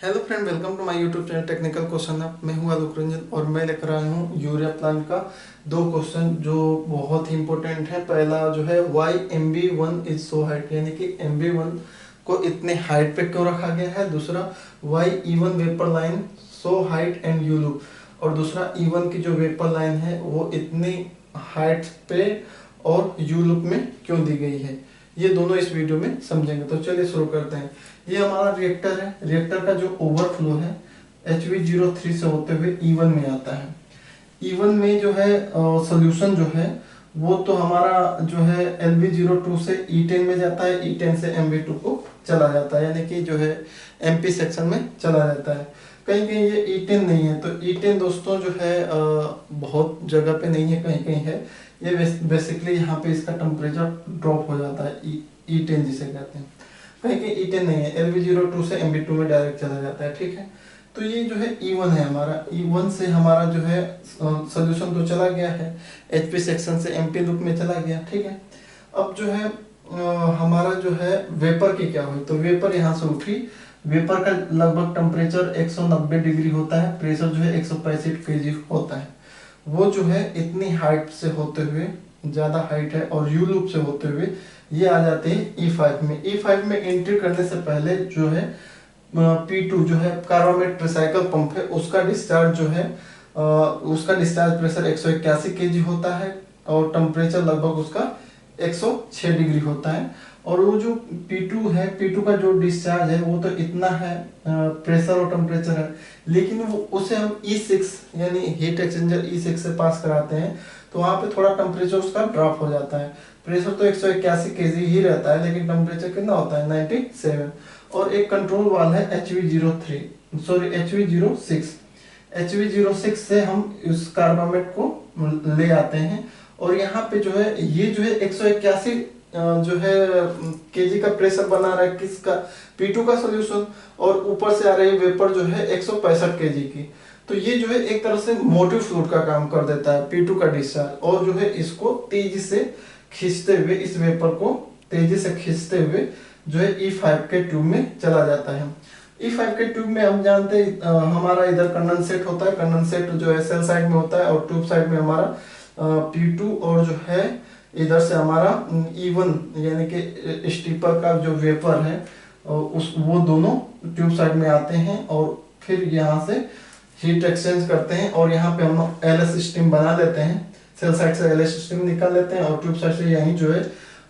Hello friend, welcome to my YouTube channel technical question up. मैं हूं आलोक रंजन और मैं लेकर आया हूं यूरिया प्लांट का दो क्वेश्चन जो बहुत ही इंपॉर्टेंट है। पहला जो है Y MB1 is so height, यानी कि MB1 को इतने हाइट पे क्यों रखा गया है। दूसरा, Y E1 vapour line so height and U loop, और दूसरा E1 की जो वेपर लाइन है वो इतनी हाइट पे और यू लूप में क्यों दी गई है, ये दोनों इस वीडियो में समझेंगे। तो चलिए शुरू करते हैं। ये हमारा रिएक्टर है। रिएक्टर का जो ओवरफ्लो है HV03 से होते हुए E1 में आता है। E1 में जो है सॉल्यूशन जो है वो तो हमारा जो है LV02 से E10 में जाता है, E10 से MV2 को चला जाता है, यानी कि जो है MP सेक्शन में चला जाता है। कहीं कहीं ये E10 नहीं है, तो E10 दोस्तों जो है बहुत जगह पे नहीं है, कहीं कहीं है। ये बेसिकली यहाँ पे इसका टेम्परेचर ड्रॉप हो जाता है, E10 जिसे कहते हैं। कहीं कहीं E10 नहीं है, LV02 से MV2 में डायरेक्ट चला जाता है, ठीक है। तो ये जो है E1 है हमारा। E1 से हमारा जो है सोल्यूशन तो चला गया है, HP सेक्शन से MP लूप में चला गया, ठीक है। अब जो है हमारा जो है वेपर की क्या हुई, तो वेपर यहाँ से उठी। वेपर का लगभग टेम्परेचर 190 डिग्री होता है, प्रेशर जो है 165 kg होता है। वो जो है इतनी हाइट से होते हुए, ज़्यादा हाइट है, और यू लूप से होते हुए ये आ जाते हैं E5 में। E5 में एंट्री करने से पहले जो है P2 जो है कार्बामेट रिसाइकल पंप है, उसका डिस्चार्ज जो है उसका डिस्चार्ज प्रेशर 181 kg होता है, और टेम्परेचर लगभग उसका 106 डिग्री होता है। और वो जो P2 है, P2 का जो डिस्चार्ज है वो तो इतना है, प्रेशर और टेम्परेचर है, लेकिन वो उसे हम E6 यानी हीट एक्सचेंजर E6 से पास कराते हैं, तो वहाँ पे थोड़ा टेम्परेचर उसका ड्रॉप हो जाता है। प्रेशर तो 181 kg ही रहता है, लेकिन टेम्परेचर कितना होता है 97। और एक कंट्रोल वाल है HV06। HV06 से हम इस कार्बामेट को ले आते हैं, और यहाँ पे जो है ये जो है 181 जो है केजी का प्रेशर बना रहा है किसका, P2 का सोल्यूशन, और ऊपर से आ रही वेपर जो है 165 kg की। तो ये जो है एक तरह से मोटिव फ्लूइड का काम कर देता है P2 का डिस्चार्ज, और जो है इसको तेजी से खींचते हुए, इस वेपर को तेजी से खींचते हुए जो है E5 के ट्यूब में चला जाता है। E5 के ट्यूब में हम जानते हैं हमारा इधर कंडेंसेट होता है। कंडेंसेट जो है सेल साइड में होता है, और ट्यूब साइड में हमारा P2, और जो है इधर से हमारा E1 यानी कि स्टीपर का जो वेपर है उस वो दोनों ट्यूब साइड में आते हैं, और फिर यहाँ से हीट एक्सचेंज करते हैं, और यहाँ पे हम LS स्टीम बना लेते हैं। सेल साइड से LS स्टीम निकाल लेते हैं, और ट्यूब साइड से यहीं जो है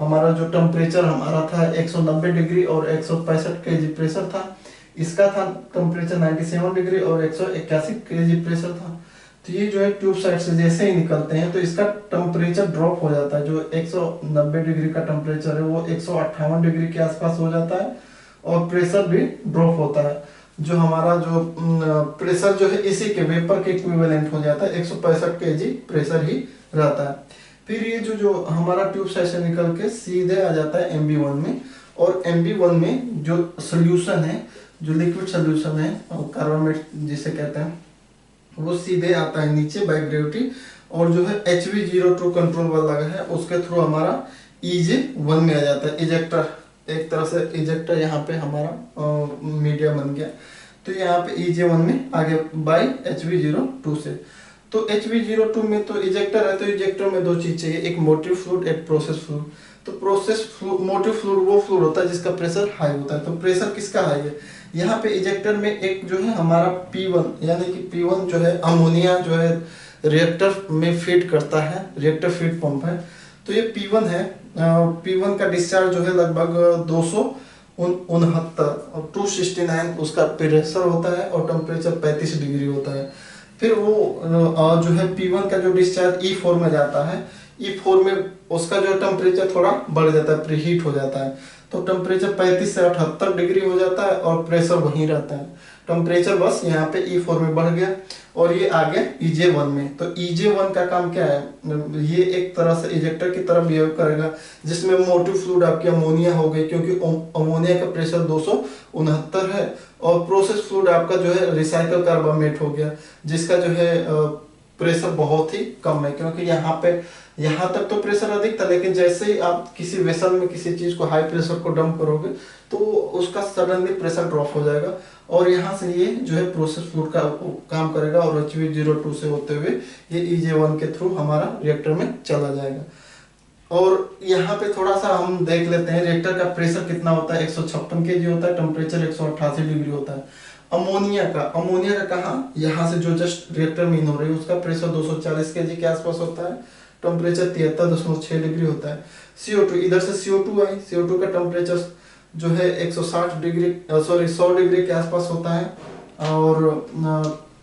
हमारा जो टेम्परेचर हमारा था 190 डिग्री और 165 kg प्रेशर था। इसका था टेम्परेचर 97 डिग्री और 181 kg प्रेशर था। तो ये जो है ट्यूब साइड से जैसे ही निकलते हैं तो इसका टेम्परेचर ड्रॉप हो जाता है। जो 190 डिग्री का टेम्परेचर है वो 158 डिग्री के आसपास हो जाता है, और प्रेशर भी ड्रॉप होता है। जो हमारा जो प्रेशर जो है इसी के वेपर के इक्विवेलेंट हो जाता है, 165 kg प्रेशर ही रहता है। फिर ये जो हमारा ट्यूब साइड से निकल के सीधे आ जाता है MB1 में, और MB1 में जो सोल्यूशन है, जो लिक्विड सोल्यूशन है कार्बामेट जिसे कहते हैं, वो सीधे आता है नीचे बाय ग्रेविटी, और जो है HV02 कंट्रोल वाला लगा है उसके थ्रू हमारा EJ1 में आ जाता है। इजेक्टर, एक तरह से इजेक्टर यहाँ पे हमारा मीडिया बन गया। तो यहाँ पे EJ1 में आगे बाय HV02 से। तो HV02 में तो इजेक्टर है, तो इजेक्टर में दो चीज चाहिए, एक मोटिव फ्लूइड, एक प्रोसेस फ्लूइड। तो प्रोसेस मोटिव फ्लूइड वो फ्लूइड होता है जिसका प्रेशर हाई होता है। तो प्रेशर किसका हाई है, यहाँ पे इजेक्टर में एक जो है हमारा P1 यानी कि P1 जो है अमोनिया जो है रिएक्टर में फीड करता है, रिएक्टर फीड पंप है। तो ये P1 है। P1 का डिस्चार्ज जो है लगभग 269 और 269 उसका प्रेशर होता है, और टेम्परेचर 35 डिग्री होता है। फिर वो जो है P1 का जो डिस्चार्ज E4 में जाता है। E4 में उसका जो टेम्परेचर थोड़ा बढ़ जाता है, प्रीहीट हो जाता है, तो टेम्परेचर 35 से 78 डिग्री हो जाता है, और प्रेशर वहीं रहता है। टेम्परेचर बस यहाँ पे E4 में बढ़ गया, और ये आ गया EJ1 में। तो EJ1 का काम क्या है, ये एक तरह से इजेक्टर की तरह बिहेव करेगा, जिसमें मोटिव फ्लूइड आपकी अमोनिया हो गई, क्योंकि अमोनिया का प्रेशर 269 है, और प्रोसेस फ्लूइड आपका जो है रिसाइकल कार्बामेट हो गया, जिसका जो है प्रेशर बहुत ही कम है, क्योंकि यहाँ तक तो प्रेशर अधिक था, लेकिन जैसे ही आप किसी वेसल में किसी चीज को हाई प्रेशर को डंप करोगे तो उसका सडनली प्रेशर ड्रॉप हो जाएगा, और यहाँ से ये जो है प्रोसेस फ्लूइड का काम करेगा और HV02 से होते हुए ये EJ1 के थ्रू हमारा रिएक्टर में चला जाएगा। और यहाँ पे थोड़ा सा हम देख लेते हैं रिएक्टर का प्रेशर कितना होता है। 156 kg होता है, टेम्परेचर 188 डिग्री होता है। अमोनिया का कहाँ, यहाँ से जो जस्ट रिएक्टर में इन हो रही है उसका प्रेशर 240 kg के आसपास होता है, टेम्परेचर 73.6 डिग्री होता है। CO2, इधर से CO2 आई, CO2 का टेम्परेचर जो है 160 डिग्री 100 डिग्री के आसपास होता है और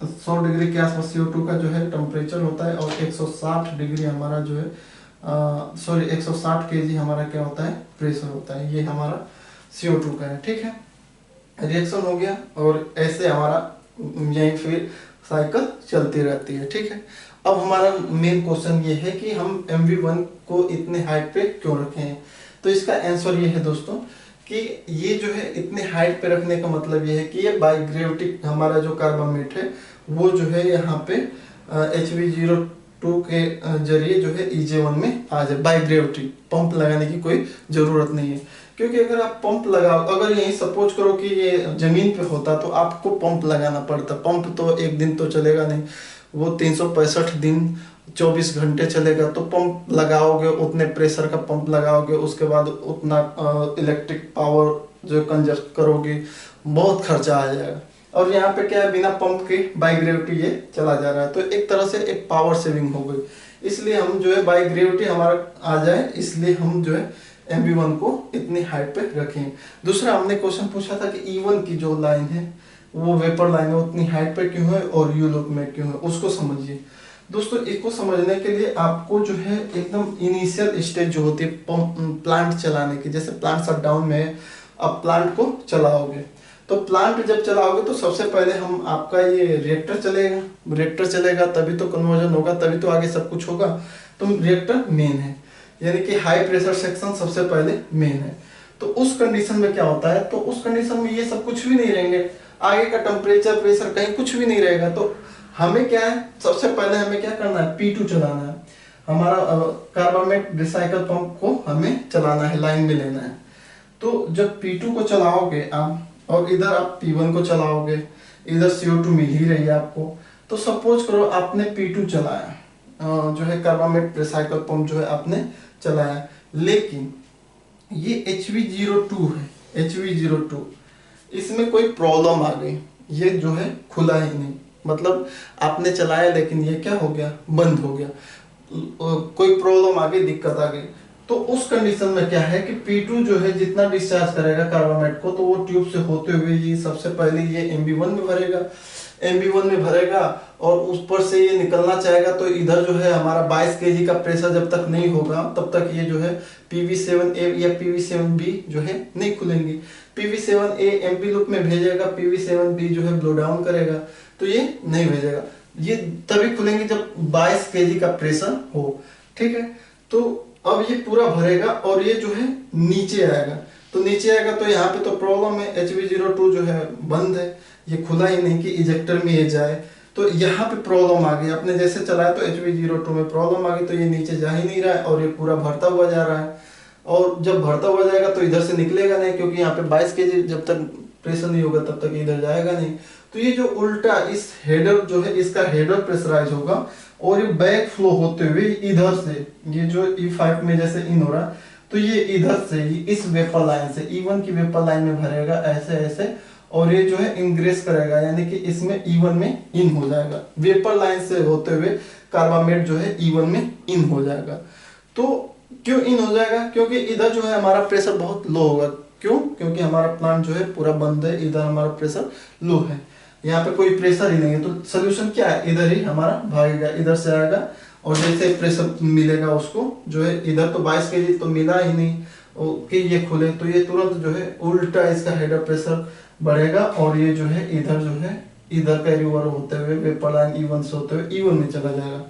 100 डिग्री के आसपास CO2 का जो है टेम्परेचर होता है और 160 डिग्री हमारा जो है 160 kg हमारा क्या होता है, प्रेशर होता है। ये हमारा CO2 का है, ठीक है। रिएक्शन हो गया और ऐसे हमारा यहीं फिर साइकिल चलती रहती है, ठीक है। अब हमारा मेन क्वेश्चन ये है कि हम MV1 को इतने हाइट पे क्यों रखे हैं। तो इसका आंसर ये है दोस्तों कि ये जो है इतने हाइट पे रखने का मतलब ये है कि ये बाय ग्रेविटी हमारा जो कार्बामेट है वो जो है यहाँ पे HV02 के जरिए जो है EJ1 में आ जाए बाय ग्रेविटी। पंप लगाने की कोई जरूरत नहीं है, क्योंकि अगर आप पंप लगाओ, अगर यही सपोज करो कि ये जमीन पे होता तो आपको पंप लगाना पड़ता। पंप तो एक दिन तो चलेगा नहीं, वो 365 दिन 24 घंटे चलेगा। तो पंप लगाओगे, उतने प्रेशर का पंप लगाओगे, उसके बाद उतना इलेक्ट्रिक पावर जो कंजस्ट करोगे, बहुत खर्चा आ जाएगा। और यहाँ पे क्या है, बिना पंप के बाय ग्रेविटी ये चला जा रहा है, तो एक तरह से एक पावर सेविंग हो गई। इसलिए हम जो है बाय ग्रेविटी हमारा आ जाए, इसलिए हम जो है MV1 को इतनी हाइट पे रखें। दूसरा हमने क्वेश्चन पूछा था कि E1 की जो लाइन है वो वेपर लाइन है, उतनी हाइट पे क्यों है और U लूप में क्यों है, उसको समझिए। दोस्तों इसको समझने के लिए आपको जो है एकदम इनिशियल स्टेज जो होती है प्लांट चलाने की, जैसे प्लांट शट डाउन में आप प्लांट को चलाओगे, तो प्लांट जब चलाओगे तो सबसे पहले हम आपका ये रिएक्टर चलेगा तभी तो कन्वर्जन होगा, तभी तो आगे सब कुछ होगा। तो रिएक्टर मेन है, यानी कि हाई प्रेशर सेक्शन सबसे पहले मेन है। तो उस कंडीशन में क्या होता है, तो उस कंडीशन में ये सब कुछ भी नहीं रहेंगे, आगे का टेम्परेचर प्रेशर कहीं कुछ भी नहीं रहेगा। तो हमें क्या है, सबसे पहले हमें क्या करना है, P2 चलाना है। हमारा कार्बामेट रिसाइकल पंप को हमें चलाना है, लाइन में लेना है। तो जब P2 को चलाओगे आप और इधर आप P1 को चलाओगे, इधर CO2 मिल ही रही है आपको। तो सपोज करो आपने P2 चलाया, जो है कार्बामेट रिसाइकल पंप जो है आपने चलाया, लेकिन ये HV02 है, HV02 इसमें कोई प्रॉब्लम आ गई, ये जो है खुला ही नहीं, मतलब आपने चलाया लेकिन ये क्या हो गया, बंद हो गया, कोई प्रॉब्लम आ गई, दिक्कत आ गई। तो उस कंडीशन में क्या है कि P2 जो है जितना डिस्चार्ज करेगा कार्बामेट को, तो वो ट्यूब से होते हुए ये सबसे पहले ये MV1 में भरेगा और उस पर से ये निकलना चाहेगा। तो इधर जो है हमारा 22 kg का प्रेशर जब तक नहीं होगा तब तक ये जो है PV7A या PV7B जो है नहीं खुलेंगी। PV7A MP लूप में भेजेगा, PV7B जो है ब्लो डाउन करेगा, तो ये नहीं भेजेगा। ये तभी खुलेंगे जब 22 kg का प्रेशर हो, ठीक है। तो अब ये पूरा भरेगा और ये जो है नीचे आएगा, तो नीचे आएगा तो यहाँ पे तो प्रॉब्लम है, HV02 जो है बंद है, ये खुला ही नहीं कि इजेक्टर में ये जाए। तो यहाँ पे प्रॉब्लम आ गई, आपने जैसे चलाया तो HV02 में प्रॉब्लम आ गई, तो ये नीचे जा ही नहीं रहा है और ये पूरा भरता हुआ जा रहा है। और जब भरता हुआ जाएगा तो इधर से निकलेगा नहीं, क्योंकि यहाँ पे 22 kg जब तक प्रेशर नहीं होगा तब तक इधर जाएगा नहीं। तो ये जो उल्टा इस हेडर जो है, इसका हेडर प्रेशराइज होगा और ये बैक फ्लो होते हुए इधर से, ये जो E5 में जैसे इन हो रहा है, तो ये इधर से इस वेपर लाइन से E1 की वेपर लाइन में भरेगा ऐसे ऐसे, और ये जो है इंग्रेस करेगा, यानी कि इसमें E1 में इन हो जाएगा, वेपर लाइन से होते हुए कार्बामेट जो है E1 में इन हो जाएगा। तो क्यों इन हो जाएगा, क्योंकि इधर जो है हमारा प्रेशर बहुत लो होगा। क्यों, क्योंकि हमारा प्लांट जो है पूरा बंद है, इधर हमारा प्रेशर लो है, यहाँ पे कोई प्रेशर ही नहीं है। तो सोल्यूशन क्या है, इधर ही हमारा भागेगा, इधर से आएगा और जैसे प्रेशर मिलेगा उसको जो है, इधर तो 22 kg तो मिला ही नहीं कि ये खुले, तो ये तुरंत जो है उल्टा इसका हेडर प्रेशर बढ़ेगा और ये जो है इधर का रिवर होते हुए वेपर लाइन E1 से होते हुए E1 में चला जाएगा।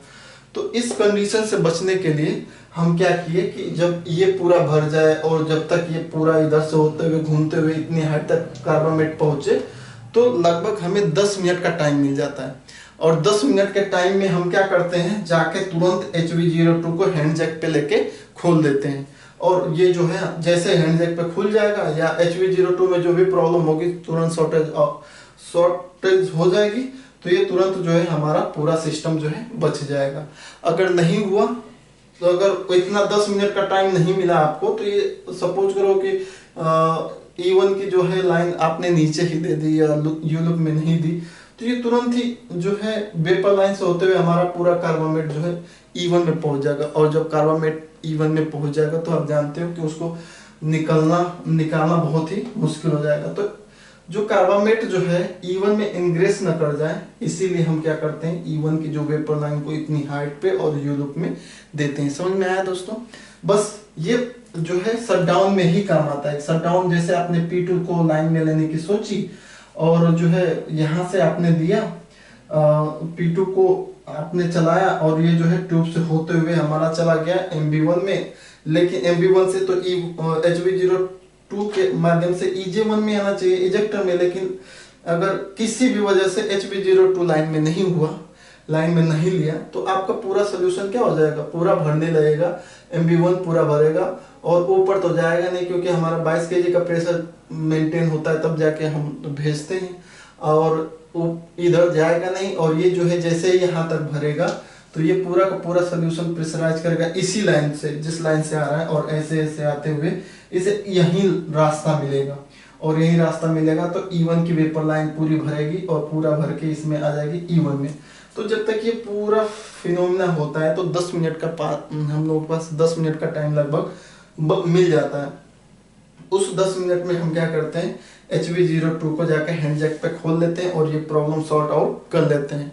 तो इस कंडीशन से बचने के लिए हम क्या किए कि जब ये पूरा भर जाए और जब तक ये पूरा इधर से होते हुए घूमते हुए इतनी हाइट तक कार्बामेट पहुंचे, तो लगभग हमें 10 मिनट का टाइम मिल जाता है। और 10 मिनट के टाइम में हम क्या करते हैं, जाके तुरंत HV02 को हैंड जैक पे लेके खोल देते हैं, और ये जो है जैसे हैंड जैक पे खुल जाएगा या HV02 में जो भी प्रॉब्लम होगी तुरंत शॉर्टेज शॉर्टेज हो जाएगी तो ये तुरंत जो है हमारा पूरा सिस्टम जो है बच जाएगा। अगर नहीं हुआ तो अगर इतना 10 मिनट का टाइम नहीं मिला आपको तो ये सपोज करो कि E1 की जो है लाइन आपने नीचे ही दे दी या यू लूप में नहीं दी, तो ये तुरंत ही जो है वेपर लाइन से होते हुए हमारा पूरा कार्बामेट जो है E1 में पहुंच जाएगा। और जब कार्बामेट E1 में पहुंच जाएगा तो आप जानते हो कि उसको निकालना बहुत ही मुश्किल हो जाएगा। तो जो कार्बामेट जो है E1 में इंग्रेस न कर जाए, इसीलिए हम क्या करते हैं E1 की जो वेपर लाइन को इतनी हाइट पे और यू लूप में देते हैं। समझ में आया दोस्तों? बस ये जो है शटडाउन में ही काम आता है। शटडाउन जैसे आपने P2 को लाइन में लेने की सोची और जो है यहाँ से आपने दिया P2 को आपने चलाया और ये जो है ट्यूब से होते हुए हमारा चला गया MB1 में, लेकिन MB1 से तो HB02 के माध्यम से EJ1 में आना चाहिए इजेक्टर में, लेकिन अगर किसी भी वजह से HB02 लाइन में नहीं हुआ, लाइन में नहीं लिया, तो आपका पूरा सोल्यूशन क्या हो जाएगा, पूरा भरने लगेगा, MB1 पूरा भरेगा और ऊपर तो जाएगा नहीं, क्योंकि हमारा 22 kg का प्रेशर मेंटेन होता है तब जाके हम भेजते हैं, और इधर जाएगा नहीं। और ये जो है जैसे ही यहाँ तक भरेगा तो ये पूरा का पूरा सोल्यूशन प्रेशराइज करेगा इसी लाइन से, जिस लाइन से आ रहा है, और ऐसे ऐसे आते हुए इसे यही रास्ता मिलेगा, और यही रास्ता मिलेगा तो E1 की वेपर लाइन पूरी भरेगी और पूरा भर के इसमें आ जाएगी E1 में। तो जब तक ये पूरा फिनोमिना होता है तो 10 मिनट का हम लोगों के पास 10 मिनट का टाइम लगभग मिल जाता है। उस 10 मिनट में हम क्या करते हैं HB02 को जाकर हैंड जैक पे खोल लेते हैं और ये प्रॉब्लम सॉर्ट आउट कर लेते हैं।